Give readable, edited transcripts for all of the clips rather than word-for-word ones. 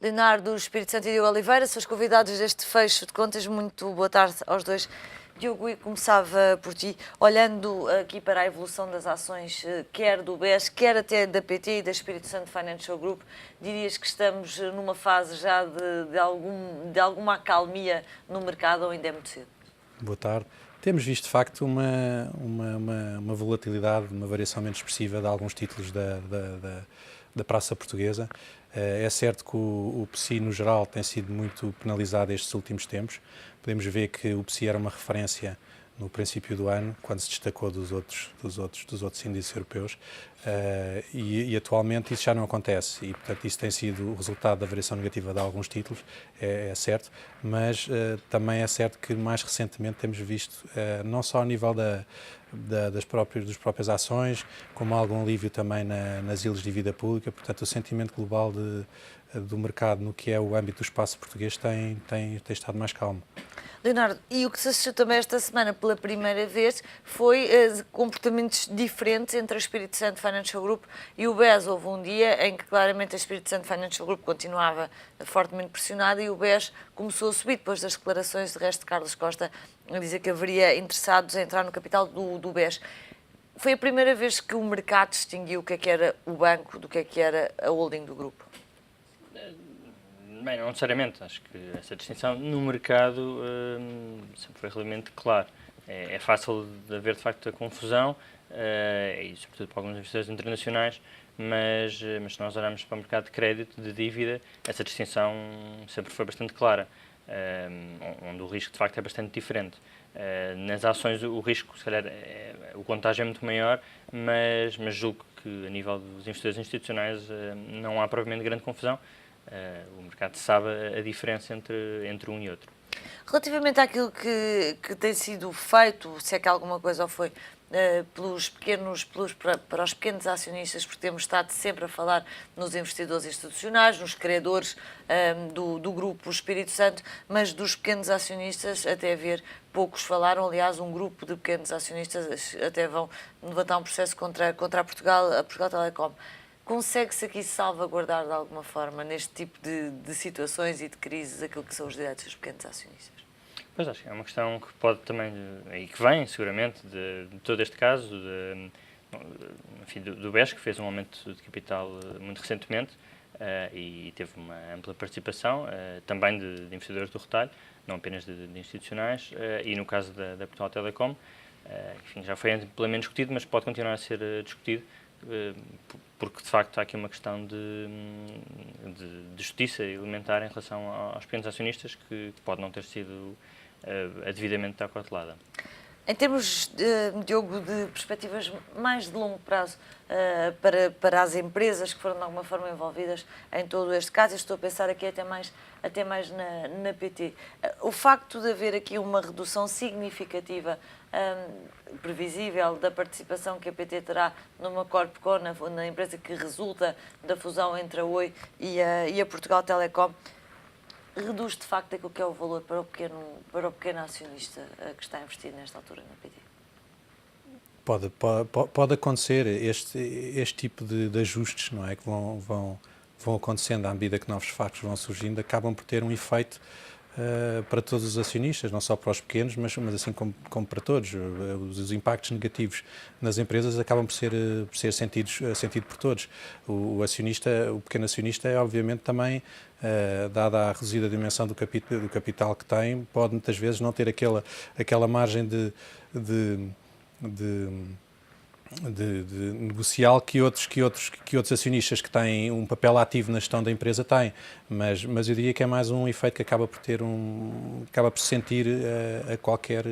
Leonardo Espírito Santo e Diogo Oliveira, são os convidados deste fecho de contas. Muito boa tarde aos dois. Diogo, e começava por ti, olhando aqui para a evolução das ações, quer do BES, quer até da PT e da Espírito Santo Financial Group, dirias que estamos numa fase já de alguma acalmia no mercado ou ainda é muito cedo? Boa tarde. Temos visto, de facto, uma volatilidade, uma variação menos expressiva de alguns títulos da praça portuguesa. É certo que o PSI, no geral, tem sido muito penalizado estes últimos tempos. Podemos ver que o PSI era uma referência no princípio do ano, quando se destacou dos outros índices europeus, e atualmente isso já não acontece, e portanto isso tem sido o resultado da variação negativa de alguns títulos, é certo, mas também é certo que mais recentemente temos visto, não só ao nível das próprias ações, como algum alívio também nas ilhas de dívida pública, portanto o sentimento global do mercado no que é o âmbito do espaço português tem estado mais calmo. Leonardo, e o que se assistiu também esta semana pela primeira vez foi comportamentos diferentes entre a Espírito Santo Financial Group e o BES. Houve um dia em que claramente a Espírito Santo Financial Group continuava fortemente pressionada e o BES começou a subir depois das declarações de resto de Carlos Costa a dizer que haveria interessados em entrar no capital do BES. Foi a primeira vez que o mercado distinguiu o que era o banco do que era a holding do grupo? Bem, não necessariamente. Acho que essa distinção no mercado sempre foi relativamente clara. É fácil de haver, de facto, a confusão, e sobretudo para alguns investidores internacionais, mas se nós olharmos para o mercado de crédito, de dívida, essa distinção sempre foi bastante clara, onde o risco, de facto, é bastante diferente. Nas ações, o risco, se calhar, o contágio é muito maior, mas julgo que, a nível dos investidores institucionais, não há propriamente grande confusão. O mercado sabe a diferença entre um e outro. Relativamente àquilo que tem sido feito, se é que alguma coisa foi para os pequenos acionistas, porque temos estado sempre a falar nos investidores institucionais, nos credores do grupo Espírito Santo, mas dos pequenos acionistas, até ver, poucos falaram. Aliás, um grupo de pequenos acionistas até vão levantar um processo contra a Portugal Telecom. Consegue-se aqui salvaguardar de alguma forma, neste tipo de situações e de crises, aquilo que são os direitos dos pequenos acionistas? Pois, acho que é uma questão que pode também, e que vem seguramente de todo este caso, do BES, que fez um aumento de capital muito recentemente e teve uma ampla participação, também de investidores do retalho, não apenas de institucionais, e no caso da Portugal Telecom, enfim, já foi amplamente discutido, mas pode continuar a ser discutido, porque de facto há aqui uma questão de justiça elementar em relação aos pequenos acionistas que pode não ter sido devidamente acautelada. Em termos, Diogo, de perspectivas mais de longo prazo para as empresas que foram de alguma forma envolvidas em todo este caso, eu estou a pensar aqui até mais na PT, o facto de haver aqui uma redução significativa, previsível, da participação que a PT terá numa Corpcon, na empresa que resulta da fusão entre a Oi e a Portugal Telecom, reduz de facto aquilo que é o valor para o pequeno acionista que está investido nesta altura na PT? Pode acontecer este tipo de ajustes, não é, que vão acontecendo à medida que novos factos vão surgindo, acabam por ter um efeito para todos os acionistas, não só para os pequenos, mas assim como para todos. Os impactos negativos nas empresas acabam por ser sentido por todos. O pequeno acionista é obviamente também, dada a reduzida dimensão do capital que tem, pode muitas vezes não ter aquela margem de negocial que outros acionistas que têm um papel ativo na gestão da empresa têm, mas eu diria que é mais um efeito que acaba por se sentir a qualquer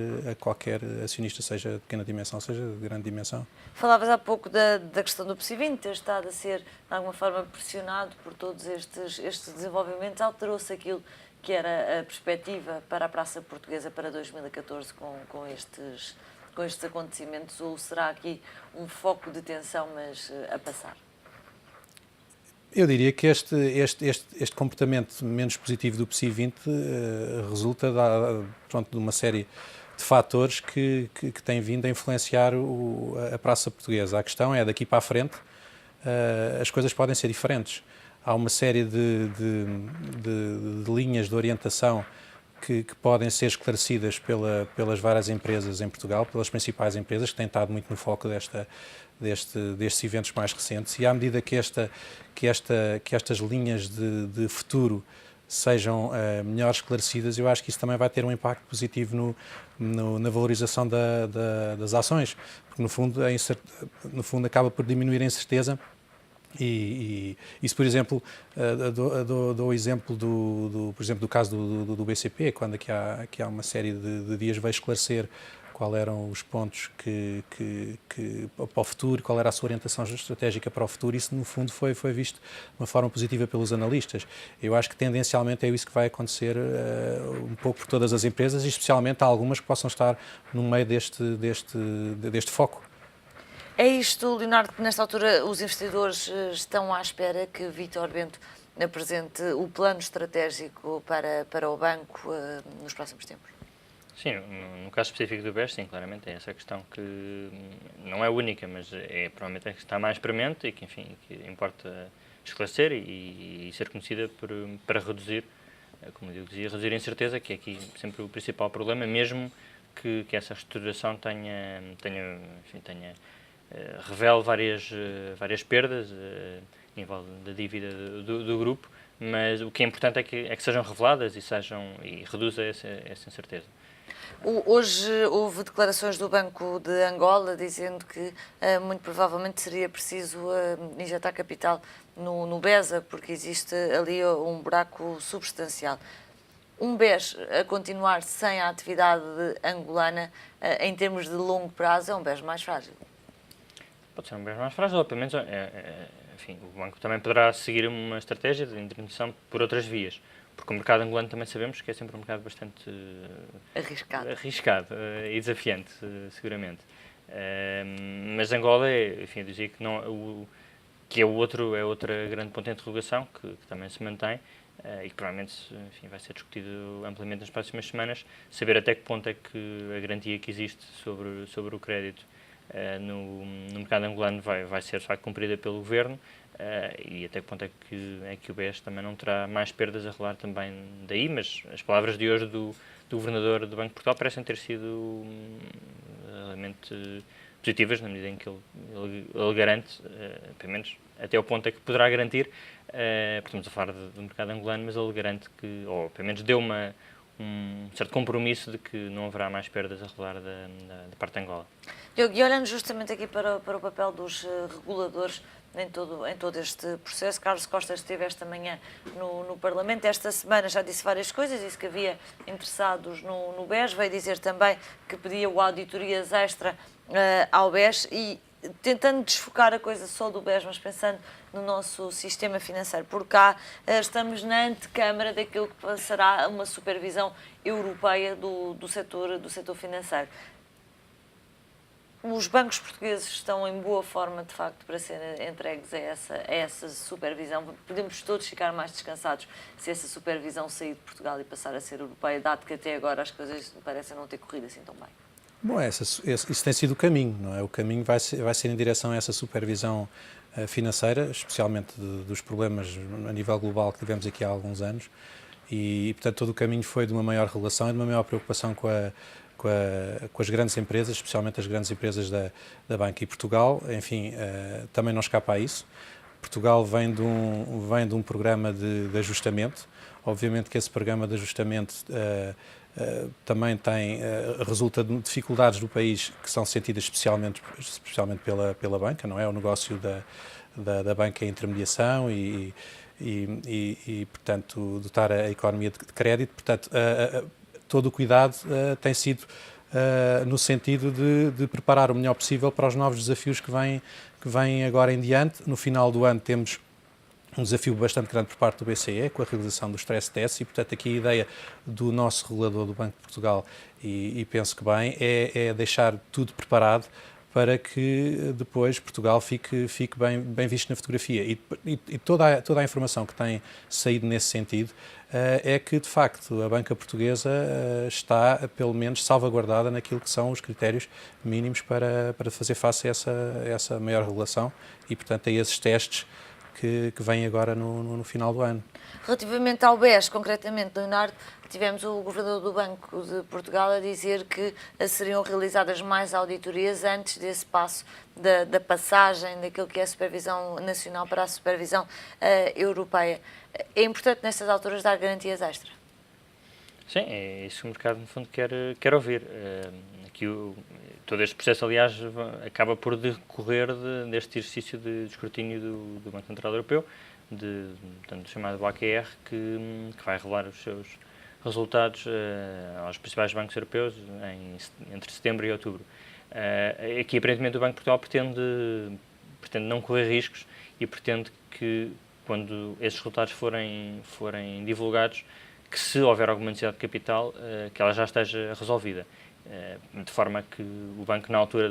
acionista, seja de pequena dimensão, seja de grande dimensão. Falavas há pouco da questão do PSI 20 ter estado a ser, de alguma forma, pressionado por todos estes desenvolvimentos. Alterou-se aquilo que era a perspectiva para a praça portuguesa para 2014 com estes acontecimentos, ou será aqui um foco de tensão, mas a passar? Eu diria que este comportamento menos positivo do PSI 20 resulta de uma série de fatores que têm vindo a influenciar a praça portuguesa. A questão é, daqui para a frente, as coisas podem ser diferentes. há uma série de linhas de orientação que podem ser esclarecidas pelas várias empresas em Portugal, pelas principais empresas, que têm estado muito no foco destes eventos mais recentes, e à medida que estas linhas de futuro sejam melhor esclarecidas, eu acho que isso também vai ter um impacto positivo na valorização das ações, porque no fundo acaba por diminuir a incerteza. E isso, por exemplo, dou o exemplo por exemplo, do caso do BCP, quando aqui há uma série de dias veio esclarecer qual eram os pontos que para o futuro, qual era a sua orientação estratégica para o futuro. Isso, no fundo, foi visto de uma forma positiva pelos analistas. Eu acho que, tendencialmente, é isso que vai acontecer um pouco por todas as empresas, e especialmente há algumas que possam estar no meio deste foco. É isto, Leonardo, que nesta altura os investidores estão à espera que Vítor Bento apresente o plano estratégico para o banco nos próximos tempos? Sim, no caso específico do BES, sim, claramente é essa questão que não é única, mas provavelmente é que está mais premente e que, enfim, que importa esclarecer e ser conhecida para reduzir, como eu dizia, reduzir a incerteza, que é aqui sempre o principal problema, mesmo que essa reestruturação revele várias perdas a nível da dívida do grupo, mas o que é importante é que sejam reveladas e reduza essa incerteza. Hoje houve declarações do Banco de Angola dizendo que muito provavelmente seria preciso injetar capital no BESA, porque existe ali um buraco substancial. Um BES a continuar sem a atividade angolana, em termos de longo prazo, é um BES mais frágil. Pode ser um BES mais frágil, ou pelo menos enfim, o banco também poderá seguir uma estratégia de intervenção por outras vias, porque o mercado angolano também sabemos que é sempre um mercado bastante arriscado e desafiante, seguramente. Mas Angola, enfim, eu dizia que é outra grande ponto de interrogação que também se mantém e que provavelmente, enfim, vai ser discutido amplamente nas próximas semanas, saber até que ponto é que a garantia que existe sobre o crédito no mercado angolano vai ser de facto cumprida pelo Governo e até que ponto é que o BES também não terá mais perdas a rolar também daí, mas as palavras de hoje do Governador do Banco de Portugal parecem ter sido realmente positivas, na medida em que ele garante, pelo menos até o ponto é que poderá garantir, porque estamos a falar do mercado angolano, mas ele garante que, ou pelo menos deu um certo compromisso de que não haverá mais perdas a rolar da parte de Angola. Diogo, e olhando justamente aqui para o papel dos reguladores em todo este processo, Carlos Costa esteve esta manhã no Parlamento, esta semana já disse várias coisas, disse que havia interessados no BES, veio dizer também que pedia auditorias extra ao BES e tentando desfocar a coisa só do BES, mas pensando no nosso sistema financeiro. Por cá estamos na antecâmara daquilo que será uma supervisão europeia do setor financeiro. Os bancos portugueses estão em boa forma, de facto, para serem entregues a essa supervisão. Podemos todos ficar mais descansados se essa supervisão sair de Portugal e passar a ser europeia, dado que até agora as coisas parecem não ter corrido assim tão bem. Bom, isso tem sido o caminho, não é? O caminho vai ser em direção a essa supervisão financeira, especialmente dos problemas a nível global que tivemos aqui há alguns anos, e portanto todo o caminho foi de uma maior regulação e de uma maior preocupação com as grandes empresas, especialmente as grandes empresas da banca. E Portugal, enfim, também não escapa a isso. Portugal vem de um programa de ajustamento. Obviamente que esse programa de ajustamento também resulta de dificuldades do país que são sentidas especialmente pela banca, não é? O negócio da banca em intermediação e portanto, dotar a economia de crédito. Portanto, todo o cuidado tem sido no sentido de preparar o melhor possível para os novos desafios que vêm agora em diante. No final do ano temos um desafio bastante grande por parte do BCE, com a realização do stress test, e portanto aqui a ideia do nosso regulador do Banco de Portugal, e penso que bem, é deixar tudo preparado para que depois Portugal fique bem visto na fotografia. E toda a informação que tem saído nesse sentido é que, de facto, a banca portuguesa está, pelo menos, salvaguardada naquilo que são os critérios mínimos para fazer face a essa maior regulação e, portanto, a esses testes que vem agora no final do ano. Relativamente ao BES, concretamente, Leonardo, tivemos o Governador do Banco de Portugal a dizer que seriam realizadas mais auditorias antes desse passo da passagem daquilo que é a supervisão nacional para a supervisão europeia. É importante nestas alturas dar garantias extra? Sim, é isso que o mercado, no fundo, quer ouvir. Aqui todo este processo, aliás, acaba por decorrer deste exercício de escrutínio do Banco Central Europeu, portanto, chamado AQR, que vai revelar os seus resultados aos principais bancos europeus entre setembro e outubro. Aqui, aparentemente, o Banco de Portugal pretende não correr riscos e pretende que, quando esses resultados forem divulgados, que se houver alguma necessidade de capital, que ela já esteja resolvida. De forma que o banco, na altura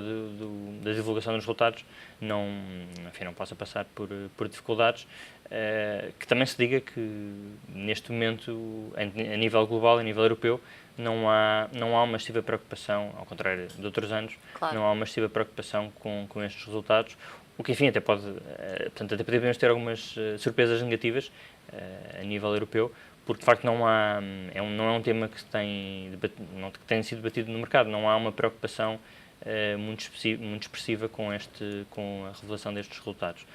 da divulgação dos resultados, não possa passar por dificuldades. Que também se diga que, neste momento, a nível global, a nível europeu, não há uma excessiva preocupação, ao contrário de outros anos, claro, não há uma excessiva preocupação com estes resultados, o que, enfim, até podemos ter algumas surpresas negativas a nível europeu, porque de facto não é um tema que tem sido debatido no mercado, não há uma preocupação muito expressiva com a revelação destes resultados.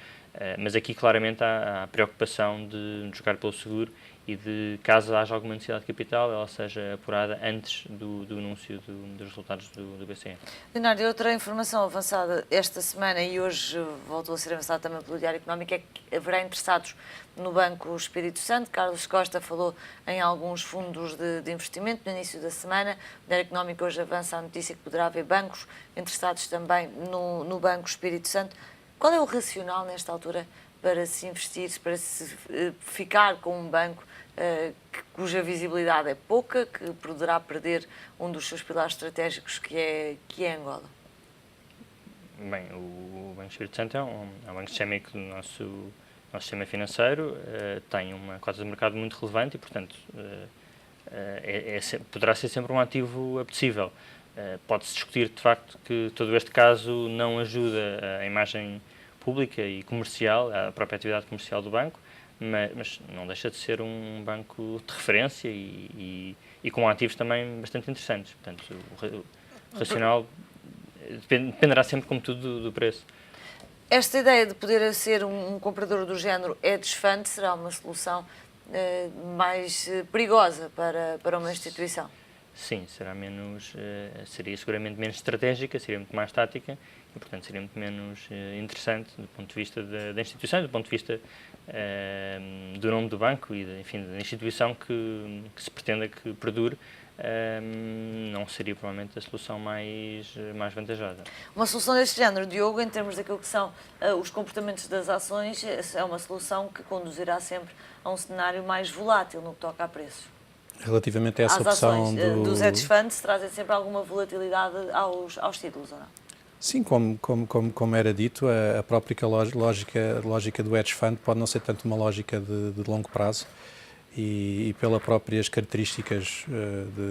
Mas aqui claramente há a preocupação de jogar pelo seguro e de, caso haja alguma necessidade de capital, ela seja apurada antes do anúncio dos resultados do BCE. Leonardo, outra informação avançada esta semana, e hoje voltou a ser avançada também pelo Diário Económico, é que haverá interessados no Banco Espírito Santo. Carlos Costa falou em alguns fundos de investimento no início da semana. O Diário Económico hoje avança a notícia que poderá haver bancos interessados também no Banco Espírito Santo. Qual é o racional nesta altura para se investir, para se ficar com um banco cuja visibilidade é pouca, que poderá perder um dos seus pilares estratégicos, que é Angola? Bem, o Banco Espírito Santo é um banco sistémico do nosso sistema financeiro, tem uma cota de mercado muito relevante e, portanto, poderá ser sempre um ativo apetecível. Pode-se discutir, de facto, que todo este caso não ajuda a imagem pública e comercial, a própria atividade comercial do banco, mas não deixa de ser um banco de referência e com ativos também bastante interessantes. Portanto, o racional dependerá sempre, como tudo, do preço. Esta ideia de poder ser um comprador do género hedge fund será uma solução mais perigosa para uma instituição? Sim, seria seguramente menos estratégica, seria muito mais tática e, portanto, seria muito menos interessante do ponto de vista da instituição, do ponto de vista do nome do banco e, enfim, da instituição que se pretenda que perdure. Não seria provavelmente a solução mais vantajosa. Uma solução deste género, Diogo, em termos daquilo que são os comportamentos das ações, é uma solução que conduzirá sempre a um cenário mais volátil no que toca a preços. Relativamente a essa opção dos hedge funds, trazem sempre alguma volatilidade aos títulos, ou não? Sim, como era dito, a própria lógica do hedge fund pode não ser tanto uma lógica de longo prazo e pelas próprias características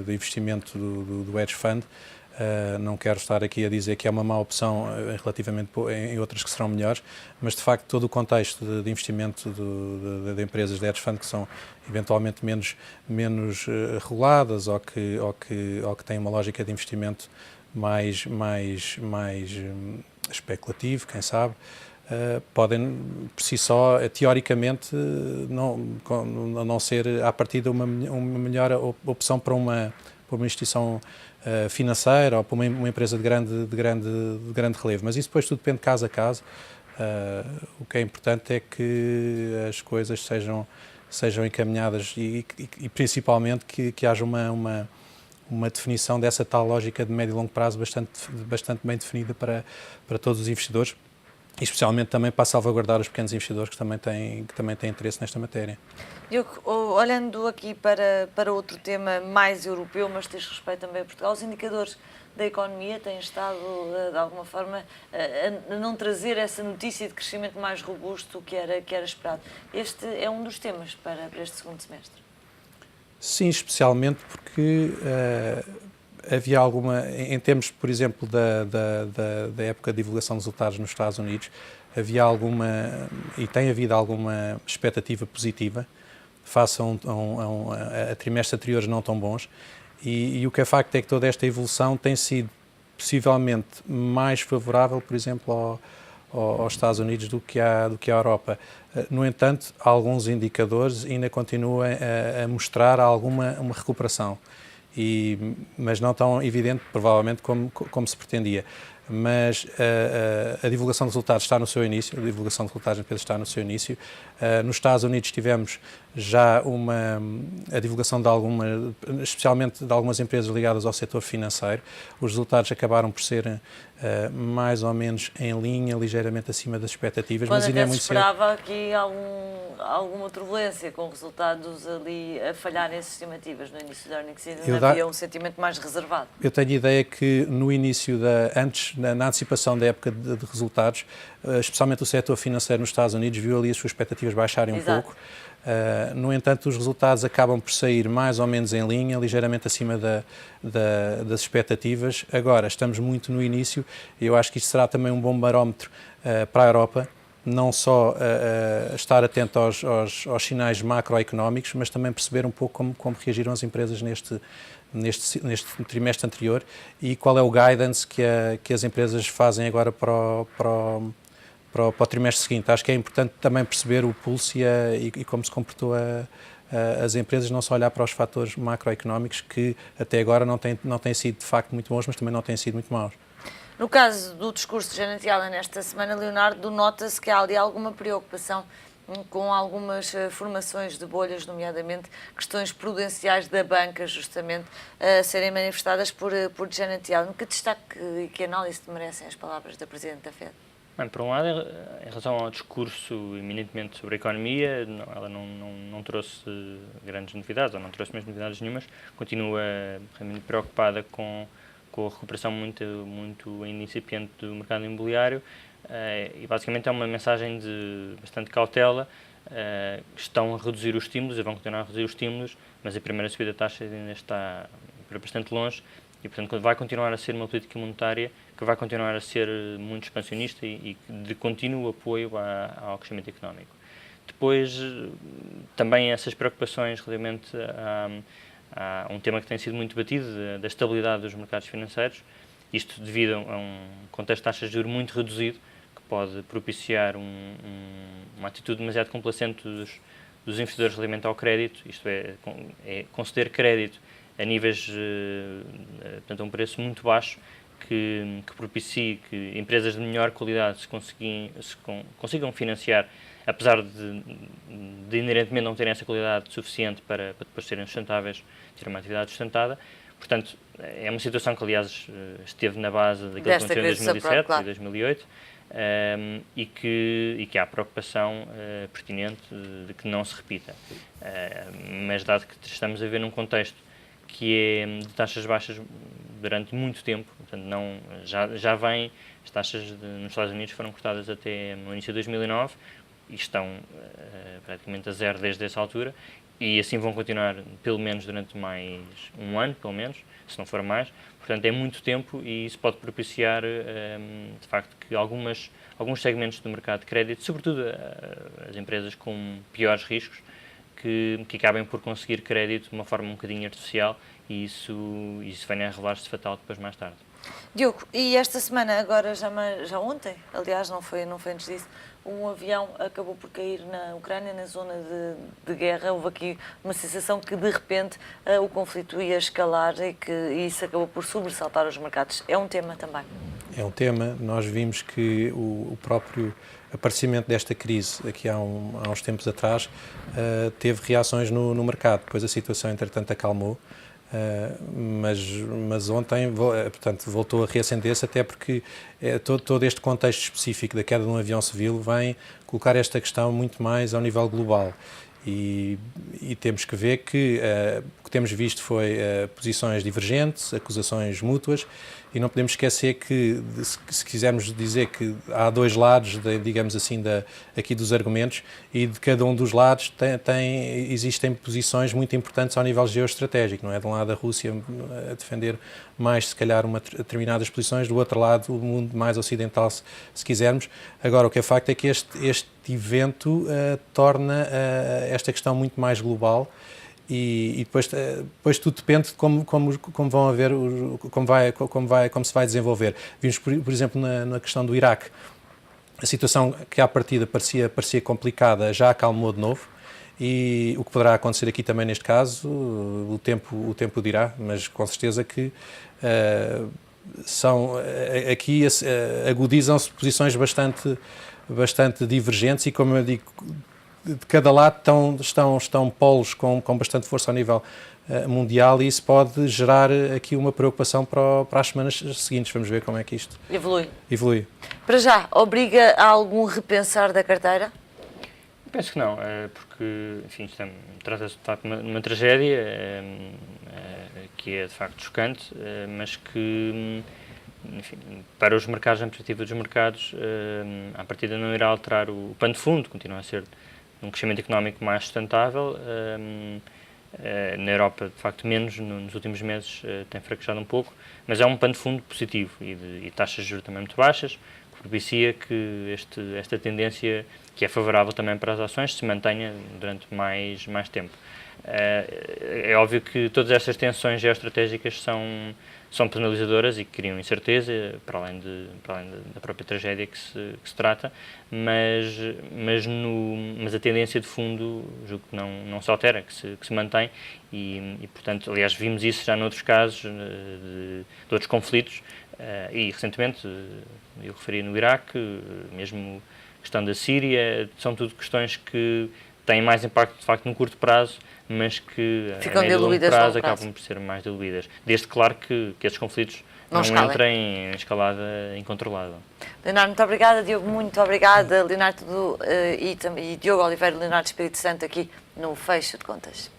de investimento do hedge fund, não quero estar aqui a dizer que é uma má opção relativamente em outras que serão melhores, mas de facto todo o contexto de investimento de empresas de hedge fund que são eventualmente menos reguladas ou que têm uma lógica de investimento mais especulativo, quem sabe, podem por si só, teoricamente, não ser à partida uma melhor opção para uma instituição financeira ou para uma empresa de grande relevo. Mas isso depois tudo depende de caso a caso. O que é importante é que as coisas sejam encaminhadas e principalmente que haja uma definição dessa tal lógica de médio e longo prazo bastante bem definida para todos os investidores, e especialmente também para salvaguardar os pequenos investidores que também têm interesse nesta matéria. Diogo, olhando aqui para outro tema mais europeu, mas diz respeito também a Portugal, os indicadores da economia têm estado, de alguma forma, a não trazer essa notícia de crescimento mais robusto que era esperado. Este é um dos temas para este segundo semestre. Sim, especialmente porque havia alguma, em termos, por exemplo, da época de divulgação dos resultados nos Estados Unidos, havia alguma, e tem havido alguma expectativa positiva face a trimestres anteriores não tão bons, e o que é facto é que toda esta evolução tem sido possivelmente mais favorável, por exemplo, aos Estados Unidos do que à Europa. No entanto, alguns indicadores ainda continuam a mostrar uma recuperação, mas não tão evidente, provavelmente, como se pretendia. Mas a divulgação de resultados está no seu início, a divulgação de resultados das empresas está no seu início. Nos Estados Unidos tivemos já a divulgação especialmente de algumas empresas ligadas ao setor financeiro. Os resultados acabaram por ser mais ou menos em linha, ligeiramente acima das expectativas, Quando mas ainda é muito cedo. esperava aqui alguma turbulência, com resultados ali a falhar nessas estimativas no início da earnings season, havia um sentimento mais reservado. Eu tenho a ideia que no início, na antecipação da época de resultados, especialmente o setor financeiro nos Estados Unidos, viu ali as suas expectativas baixarem um pouco. No entanto, os resultados acabam por sair mais ou menos em linha, ligeiramente acima das expectativas. Agora, estamos muito no início e eu acho que isto será também um bom barómetro para a Europa, não só estar atento aos sinais macroeconómicos, mas também perceber um pouco como reagiram as empresas neste trimestre anterior e qual é o guidance que as empresas fazem agora para o trimestre seguinte. Acho que é importante também perceber o pulso e como se comportou as empresas, não só olhar para os fatores macroeconómicos que até agora não têm sido de facto muito bons, mas também não têm sido muito maus. No caso do discurso de Janet Yellen nesta semana, Leonardo, nota-se que há ali alguma preocupação com algumas formações de bolhas, nomeadamente questões prudenciais da banca, justamente, a serem manifestadas por Janet Yellen. Que destaque e que análise te merecem as palavras da Presidente da FED? Bem, por um lado, em relação ao discurso eminentemente sobre a economia, ela não trouxe grandes novidades, ou não trouxe mesmo novidades nenhumas, continua realmente preocupada com a recuperação muito ainda incipiente do mercado imobiliário, e basicamente é uma mensagem de bastante cautela. Estão a reduzir os estímulos e vão continuar a reduzir os estímulos, mas a primeira subida de taxas ainda está bastante longe e, portanto, vai continuar a ser uma política monetária que vai continuar a ser muito expansionista e de contínuo apoio ao crescimento económico. Depois, também essas preocupações relativamente há um tema que tem sido muito batido, da estabilidade dos mercados financeiros, isto devido a um contexto de taxas de juros muito reduzido, que pode propiciar uma atitude demasiado complacente dos investidores relativamente ao crédito, isto é conceder crédito a níveis, portanto, a um preço muito baixo, que propicie que empresas de melhor qualidade se consigam financiar, apesar de inerentemente não terem essa qualidade suficiente para depois serem sustentáveis, ter uma atividade sustentada. Portanto, é uma situação que, aliás, esteve na base daquilo que aconteceu em 2007 e 2008, e que há preocupação pertinente de que não se repita. Mas, dado que estamos a ver num contexto que é de taxas baixas durante muito tempo, portanto, já vem, as taxas nos Estados Unidos foram cortadas até no início de 2009 e estão praticamente a zero desde essa altura, e assim vão continuar pelo menos durante mais um ano, pelo menos, se não for mais. Portanto, é muito tempo e isso pode propiciar, de facto, que alguns segmentos do mercado de crédito, sobretudo as empresas com piores riscos, que acabem por conseguir crédito de uma forma um bocadinho artificial, e isso venha a revelar-se fatal depois mais tarde. Diogo, e esta semana, agora já ontem, aliás, não foi antes disso, um avião acabou por cair na Ucrânia, na zona de guerra. Houve aqui uma sensação que, de repente, o conflito ia escalar e que isso acabou por sobressaltar os mercados. É um tema também. É um tema. Nós vimos que o próprio aparecimento desta crise, aqui há uns tempos atrás, teve reações no mercado. Depois a situação, entretanto, acalmou. Mas ontem, portanto, voltou a reacender-se, até porque todo este contexto específico da queda de um avião civil vem colocar esta questão muito mais ao nível global. E temos que ver que temos visto foi posições divergentes, acusações mútuas, e não podemos esquecer que, se quisermos dizer que há dois lados, digamos assim, aqui dos argumentos, e de cada um dos lados existem posições muito importantes ao nível geoestratégico, não é? De um lado a Rússia a defender mais, se calhar, determinadas posições, do outro lado o mundo mais ocidental, se quisermos. Agora, o que é facto é que este evento torna esta questão muito mais global, e depois tudo depende de como vão haver, como se vai desenvolver. Vimos, por exemplo, na questão do Iraque, a situação que à partida parecia complicada já acalmou de novo, e o que poderá acontecer aqui também neste caso, o tempo dirá, mas com certeza que aqui agudizam-se posições bastante divergentes, e, como eu digo, de cada lado estão polos com bastante força ao nível mundial, e isso pode gerar aqui uma preocupação para as semanas seguintes. Vamos ver como é que isto evolui. Para já, obriga a algum repensar da carteira? Penso que não, porque, enfim, trata-se de facto de uma tragédia que é de facto chocante, mas que, enfim, para os mercados, na perspectiva dos mercados, à partida não irá alterar o pano de fundo, continua a ser um crescimento económico mais sustentável. Na Europa, de facto, menos, nos últimos meses tem fraquejado um pouco, mas é um pano de fundo positivo, e taxas de juros também muito baixas, que propicia que esta tendência, que é favorável também para as ações, se mantenha durante mais tempo. É óbvio que todas estas tensões geoestratégicas são penalizadoras e que criam incerteza, para além da própria tragédia que se trata, mas a tendência de fundo, julgo que não se altera, que se mantém, e portanto, aliás, vimos isso já noutros casos de outros conflitos, e recentemente, eu referi no Iraque, mesmo a questão da Síria, são tudo questões que têm mais impacto, de facto, no curto prazo, mas que ficam a médio e longo prazo acabam por ser mais diluídas. Desde, claro, que estes conflitos não entrem em escalada incontrolável. Leonardo, muito obrigada. Diogo, muito obrigada. Leonardo e Diogo Oliveira, Leonardo Espírito Santo, aqui no Fecho de Contas.